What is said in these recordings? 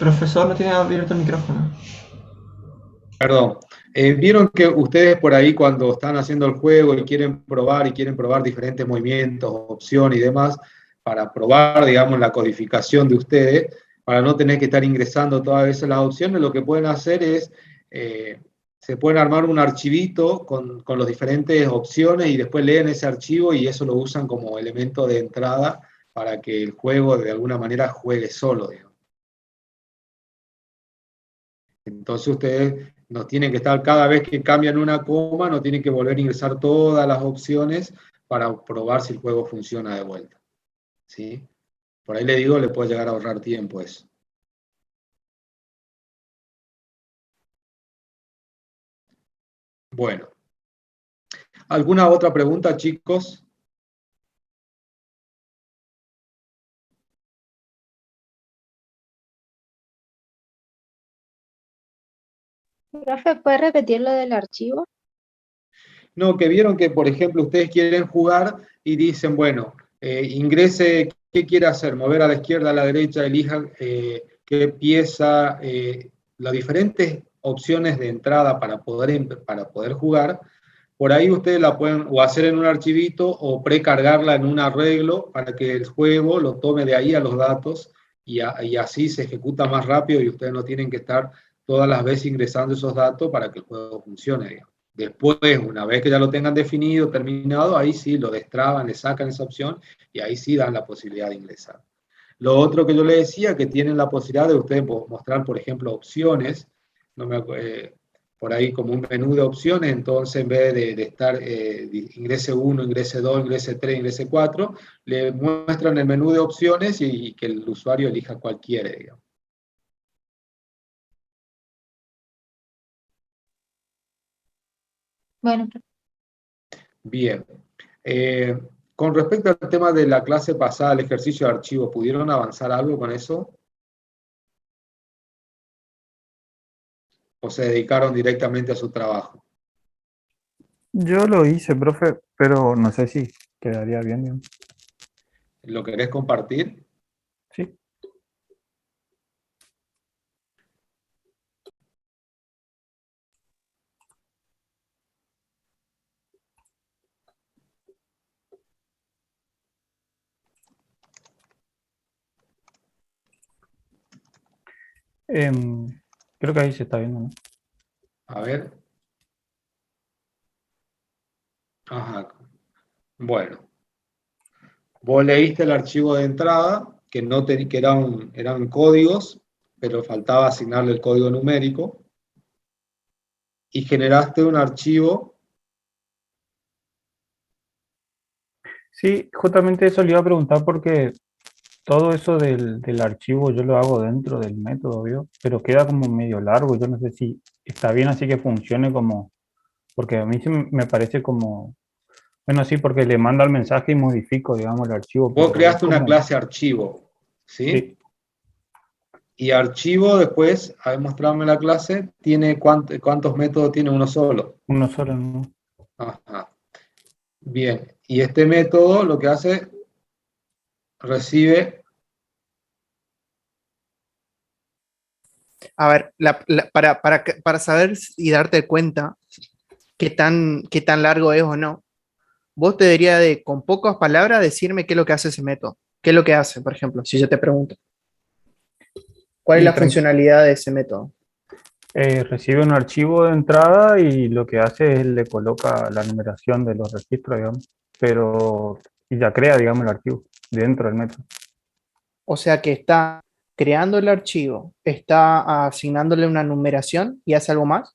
Profesor, no tiene abierto el micrófono. Perdón. Vieron que ustedes por ahí cuando están haciendo el juego y quieren probar diferentes movimientos, opciones y demás, para probar, digamos, la codificación de ustedes, para no tener que estar ingresando todas veces las opciones, lo que pueden hacer es, eh, se pueden armar un archivito con las diferentes opciones y después leen ese archivo y eso lo usan como elemento de entrada para que el juego de alguna manera juegue solo, digamos. Entonces ustedes no tienen que estar cada vez que cambian una coma, no tienen que volver a ingresar todas las opciones para probar si el juego funciona de vuelta. ¿Sí? Por ahí le digo, le puede llegar a ahorrar tiempo eso. Bueno, ¿alguna otra pregunta, chicos? Profe, ¿puede repetir lo del archivo? No, que vieron que, por ejemplo, ustedes quieren jugar y dicen, bueno, ingrese, ¿qué quiere hacer? Mover a la izquierda, a la derecha, elija qué pieza, las diferentes opciones de entrada para poder jugar. Por ahí ustedes la pueden o hacer en un archivito o precargarla en un arreglo para que el juego lo tome de ahí a los datos y así se ejecuta más rápido y ustedes no tienen que estar todas las veces ingresando esos datos para que el juego funcione, digamos. Después, una vez que ya lo tengan definido, terminado, ahí sí lo destraban, le sacan esa opción y ahí sí dan la posibilidad de ingresar. Lo otro que yo le decía, que tienen la posibilidad de ustedes mostrar, por ejemplo, opciones, no me, por ahí como un menú de opciones, entonces en vez de estar ingrese 1, ingrese 2, ingrese 3, ingrese 4, le muestran el menú de opciones y que el usuario elija cuál quiere, digamos. Bueno, Bien. Eh, con respecto al tema de la clase pasada, el ejercicio de archivo, ¿pudieron avanzar algo con eso? ¿O se dedicaron directamente a su trabajo? Yo lo hice, profe, pero no sé si quedaría bien, digamos. ¿Lo querés compartir? Sí. Em, Creo que ahí se está viendo, ¿no? A ver. Ajá. Bueno. Vos leíste el archivo de entrada, que, no que eran códigos, pero faltaba asignarle el código numérico, y generaste un archivo. Sí, justamente eso le iba a preguntar porque todo eso del archivo yo lo hago dentro del método, ¿vio? Pero queda como medio largo. Yo no sé si está bien así que funcione como, porque a mí sí me parece como, bueno, sí, porque le mando el mensaje y modifico, digamos, el archivo, Vos pero es creaste una como, clase archivo, ¿sí? sí, Y archivo después, a ver, mostrarme la clase, tiene cuántos métodos tiene uno solo. uno solo, ¿no? Ajá. Bien, y este método lo que hace, recibe, A ver, para saber y darte cuenta qué tan largo es o no, vos te debería de, con pocas palabras, decirme qué es lo que hace ese método. ¿Qué es lo que hace, por ejemplo? Si yo te pregunto, ¿cuál es Y la funcionalidad de ese método? recibe un archivo de entrada y lo que hace es le coloca la numeración de los registros, digamos, pero y ya crea, digamos, el archivo dentro del método. O sea que está creando el archivo, está asignándole una numeración y hace algo más,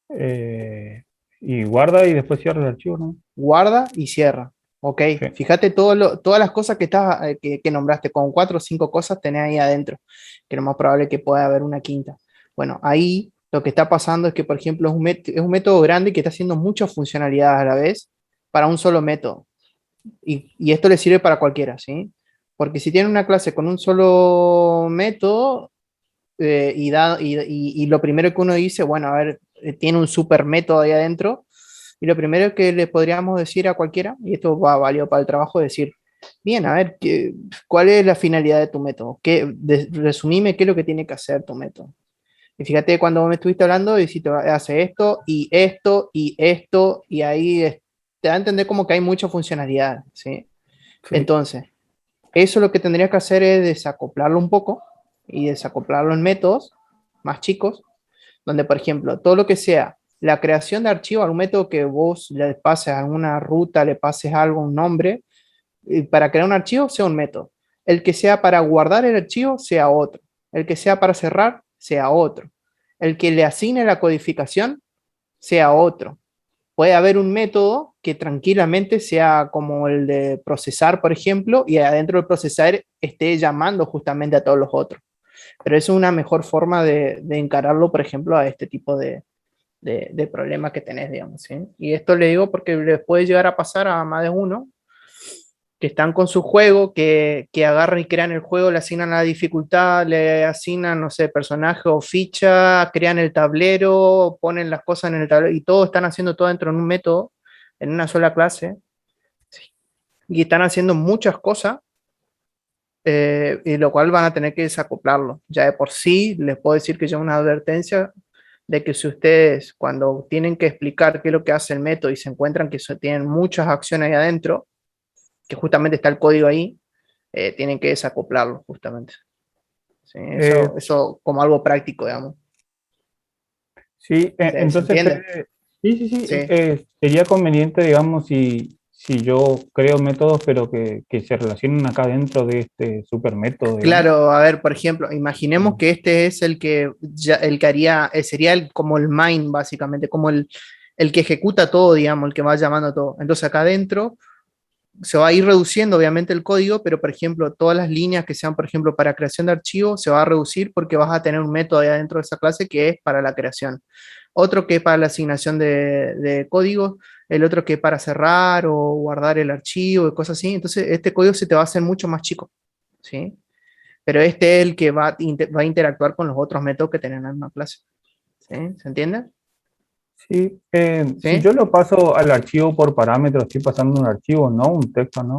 Eh, y guarda y después cierra el archivo, ¿no? guarda y cierra. Ok, Sí. fíjate todas las cosas que nombraste, con cuatro o cinco cosas tenés ahí adentro, que lo más probable es que pueda haber una quinta. Bueno, ahí lo que está pasando es que, por ejemplo, es un método grande que está haciendo muchas funcionalidades a la vez para un solo método. Y esto le sirve para cualquiera, ¿sí? Porque si tiene una clase con un solo método y lo primero que uno dice, bueno, a ver, tiene un super método ahí adentro, y lo primero que le podríamos decir a cualquiera, y esto va válido para el trabajo, es decir, Bien, a ver, ¿cuál es la finalidad de tu método? Resumime qué es lo que tiene que hacer tu método. Y fíjate, cuando vos me estuviste hablando, y si te hace esto, y esto, y esto, y ahí te da a entender como que hay mucha funcionalidad, ¿sí? Sí, Entonces, eso lo que tendrías que hacer es desacoplarlo un poco y desacoplarlo en métodos más chicos, donde, por ejemplo, todo lo que sea la creación de archivo, algún método que vos le pases a alguna ruta, le pases algo, un nombre, para crear un archivo sea un método. El que sea para guardar el archivo sea otro. El que sea para cerrar sea otro. El que le asigne la codificación sea otro. Puede haber un método que tranquilamente sea como el de procesar, por ejemplo, y adentro del procesar esté llamando justamente a todos los otros. Pero eso es una mejor forma de encararlo, por ejemplo, a este tipo de problema que tenés, digamos. ¿Sí? Y esto le digo porque les puede llegar a pasar a más de uno que están con su juego, que agarran y crean el juego, le asignan la dificultad, le asignan, no sé, personaje o ficha, crean el tablero, ponen las cosas en el tablero y todo están haciendo todo dentro de un método, en una sola clase, y están haciendo muchas cosas, y lo cual van a tener que desacoplarlo. Ya de por sí, les puedo decir que ya una advertencia de que si ustedes cuando tienen que explicar qué es lo que hace el método y se encuentran que tienen muchas acciones ahí adentro, que justamente está el código ahí, tienen que desacoplarlo justamente. ¿Sí? eh, Eso como algo práctico, digamos. sí, Se entonces, entiende? sí, sí, sí, Sí. sería conveniente, digamos, si yo creo métodos, pero que se relacionen acá dentro de este super método, digamos. Claro, a ver, por ejemplo, imaginemos que este es el que, el que haría, sería como el main, básicamente, como el que ejecuta todo, digamos, el que va llamando todo. Entonces acá adentro se va a ir reduciendo obviamente el código, pero por ejemplo, todas las líneas que sean, por ejemplo, para creación de archivos, se va a reducir porque vas a tener un método ahí adentro de esa clase que es para la creación. Otro que es para la asignación de códigos, el otro que es para cerrar o guardar el archivo y cosas así. Entonces, este código se te va a hacer mucho más chico, ¿sí? Pero este es el que va a interactuar con los otros métodos que tienen en la misma clase. ¿Sí? ¿Se entiende? Sí, si ¿Sí? yo lo paso al archivo por parámetros, estoy pasando un archivo, no un texto, ¿no?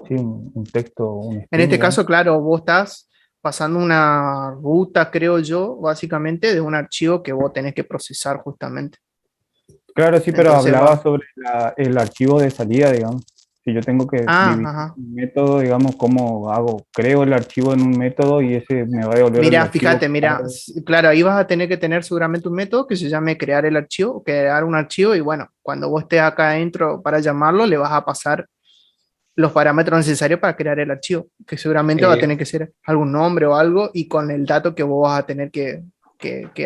Sí, un texto, un En string, este digamos. caso, claro, vos estás pasando una ruta, creo yo, básicamente, de un archivo que vos tenés que procesar justamente. Claro, sí, pero Entonces hablaba va. sobre el archivo de salida, digamos. Si yo tengo que Ah, dividir ajá. un método, digamos, ¿cómo hago? Creo el archivo en un método y ese me va a devolver el Mira, archivo. fíjate, mira, claro, ahí vas a tener que tener seguramente un método que se llame crear el archivo, crear un archivo, y bueno, cuando vos estés acá adentro para llamarlo, le vas a pasar los parámetros necesarios para crear el archivo, que seguramente va a tener Eh, que ser algún nombre o algo, y con el dato que vos vas a tener que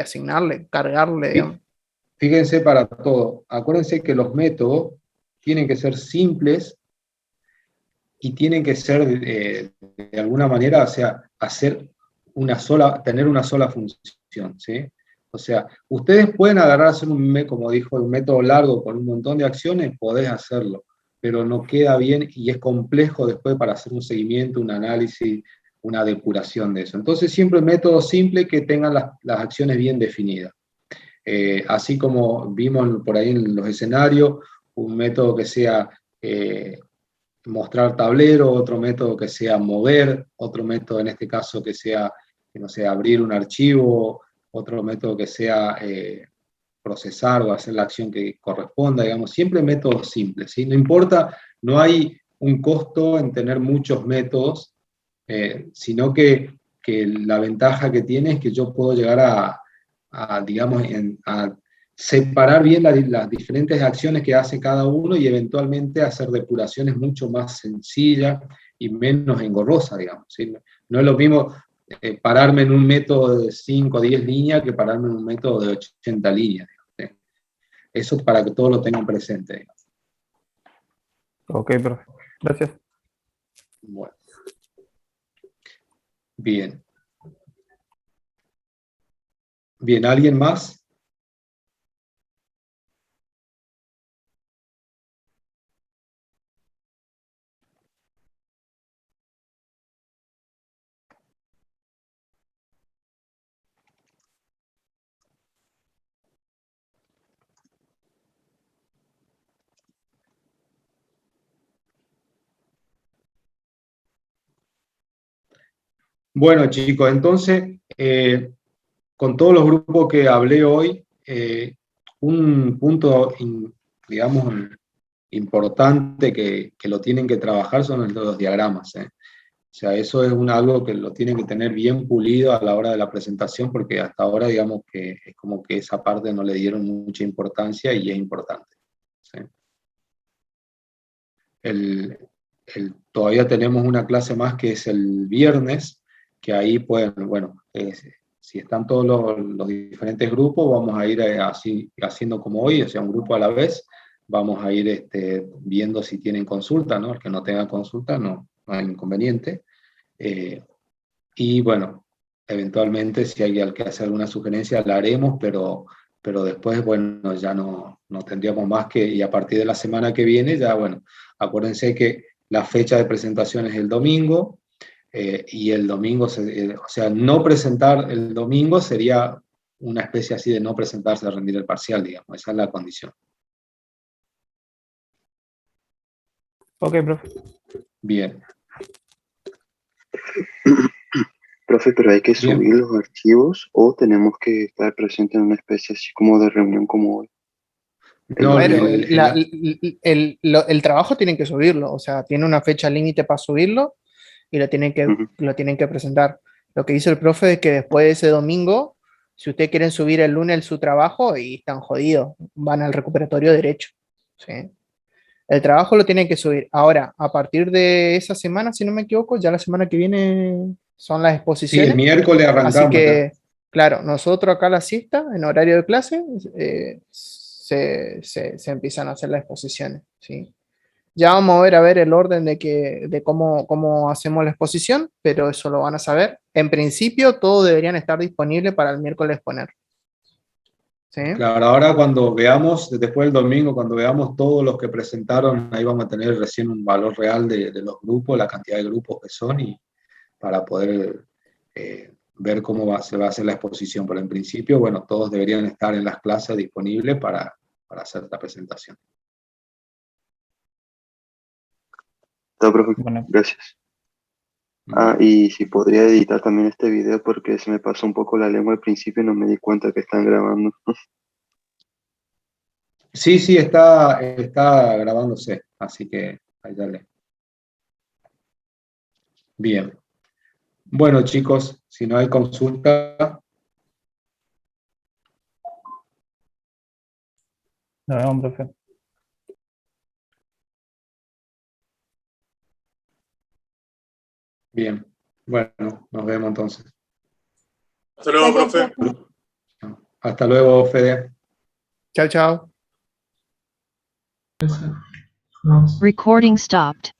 asignarle, cargarle, digamos. fí- Fíjense para todo. Acuérdense que los métodos tienen que ser simples y tienen que ser de alguna manera, o sea, tener una sola función, ¿sí? O sea, ustedes pueden agarrar a hacer como dijo, un método largo con un montón de acciones, podés hacerlo, pero no queda bien y es complejo después para hacer un seguimiento, un análisis, una depuración de eso. Entonces, siempre métodos simples que tengan las acciones bien definidas. Así como vimos por ahí en los escenarios, un método que sea mostrar tablero, otro método que sea mover, otro método en este caso que sea, que no sé, abrir un archivo, otro método que sea procesar o hacer la acción que corresponda, digamos, siempre métodos simples, ¿sí? No importa, no hay un costo en tener muchos métodos, sino que la ventaja que tiene es que yo puedo llegar digamos, a separar bien las diferentes acciones que hace cada uno y eventualmente hacer depuraciones mucho más sencillas y menos engorrosas, digamos. ¿Sí? No es lo mismo pararme en un método de 5 o 10 líneas que pararme en un método de 80 líneas. Digamos, ¿sí? Eso para que todos lo tengan presente. Digamos. Ok, profe. Gracias. Bueno, bien. Bien, ¿alguien más? Bueno, chicos, entonces, con todos los grupos que hablé hoy, un punto, digamos, importante que lo tienen que trabajar son los diagramas. O sea, eso es algo que lo tienen que tener bien pulido a la hora de la presentación, porque hasta ahora, digamos, que es como que esa parte no le dieron mucha importancia y es importante. ¿Sí? Todavía tenemos una clase más que es el viernes, que ahí pueden, bueno, si están todos los diferentes grupos, vamos a ir así, haciendo como hoy, o sea, un grupo a la vez, vamos a ir viendo si tienen consulta, ¿no? El que no tenga consulta no hay inconveniente. Y bueno, eventualmente si hay que hacer alguna sugerencia la haremos, pero después, bueno, ya no tendríamos más que, y a partir de la semana que viene, ya bueno, acuérdense que la fecha de presentación es el domingo, y el domingo, o sea, no presentar el domingo sería una especie así de no presentarse a rendir el parcial, digamos, esa es la condición. Ok, profe. Bien. Profe, pero hay que Bien. subir los archivos o tenemos que estar presentes en una especie así como de reunión como hoy. No, A ver, el trabajo tienen que subirlo, o sea, tiene una fecha límite para subirlo y lo tienen que presentar. Lo que dice el profe es que después de ese domingo, si ustedes quieren subir el lunes su trabajo y están jodidos, van al recuperatorio derecho. ¿Sí? El trabajo lo tienen que subir. Ahora, a partir de esa semana, si no me equivoco, ya la semana que viene son las sí, exposiciones. el miércoles arrancamos. Así que, claro, nosotros acá a la siesta, en horario de clase, se empiezan a hacer las exposiciones. ¿Sí? Ya vamos a ver el orden de cómo hacemos la exposición, pero eso lo van a saber. En principio, todos deberían estar disponibles para el miércoles exponer. ¿Sí? Claro, ahora cuando veamos, después del domingo, cuando veamos todos los que presentaron, ahí vamos a tener recién un valor real de los grupos, la cantidad de grupos que son, y para poder ver cómo se va a hacer la exposición. Pero en principio, bueno, todos deberían estar en las clases disponibles para hacer la presentación. Todo, profe. Bueno, Gracias. Y si podría editar también este video porque se me pasó un poco la lengua al principio y no me di cuenta que están grabando. Sí, sí, está grabándose, así que ahí dale. Bien. Bueno, chicos, si no hay consulta, nos vemos, profe. bien. Bueno, nos vemos entonces. Hasta luego, Gracias, profe. Hasta luego, Fede. Chao, chao. Vamos. Recording stopped.